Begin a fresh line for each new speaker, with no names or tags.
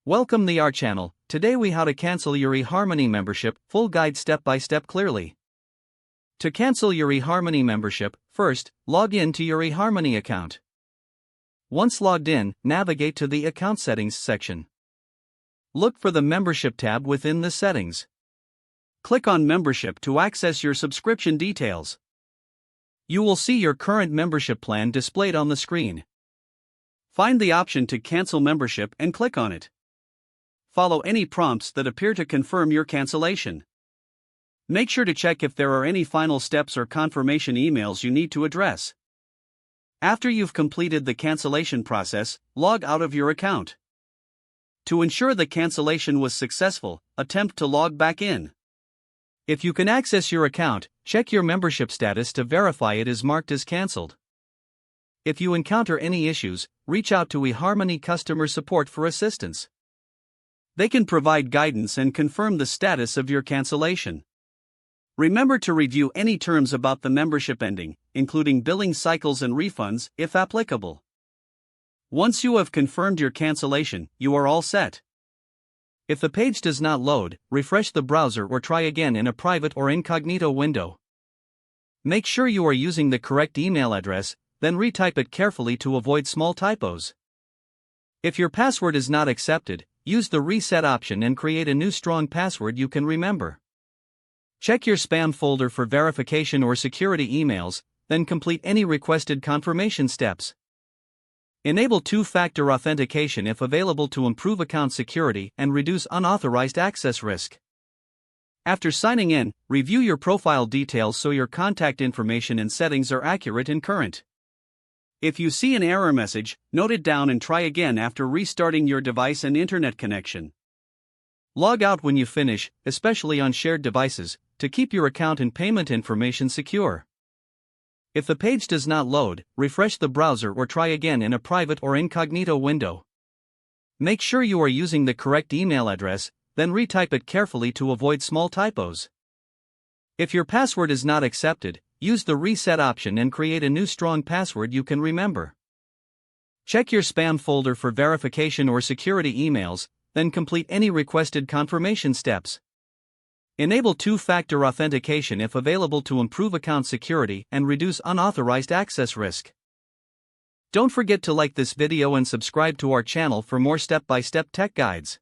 Welcome to our channel. Today we how to cancel your eHarmony membership, full guide step by step clearly. To cancel your eHarmony membership, first, log in to your eHarmony account. Once logged in, navigate to the Account Settings section. Look for the Membership tab within the settings. Click on Membership to access your subscription details. You will see your current membership plan displayed on the screen. Find the option to cancel membership and click on it. Follow any prompts that appear to confirm your cancellation. Make sure to check if there are any final steps or confirmation emails you need to address. After you've completed the cancellation process, log out of your account. To ensure the cancellation was successful, attempt to log back in. If you can access your account, check your membership status to verify it is marked as cancelled. If you encounter any issues, reach out to eHarmony customer support for assistance. They can provide guidance and confirm the status of your cancellation. Remember to review any terms about the membership ending, including billing cycles and refunds, if applicable. Once you have confirmed your cancellation, you are all set. If the page does not load, refresh the browser or try again in a private or incognito window. Make sure you are using the correct email address, then retype it carefully to avoid small typos. If your password is not accepted, use the reset option and create a new strong password you can remember. Check your spam folder for verification or security emails, then complete any requested confirmation steps. Enable two-factor authentication if available to improve account security and reduce unauthorized access risk. After signing in, review your profile details so your contact information and settings are accurate and current. If you see an error message, note it down and try again after restarting your device and internet connection. Log out when you finish, especially on shared devices, to keep your account and payment information secure. If the page does not load, refresh the browser or try again in a private or incognito window. Make sure you are using the correct email address, then retype it carefully to avoid small typos. If your password is not accepted, use the reset option and create a new strong password you can remember. Check your spam folder for verification or security emails, then complete any requested confirmation steps. Enable two-factor authentication if available to improve account security and reduce unauthorized access risk. Don't forget to like this video and subscribe to our channel for more step-by-step tech guides.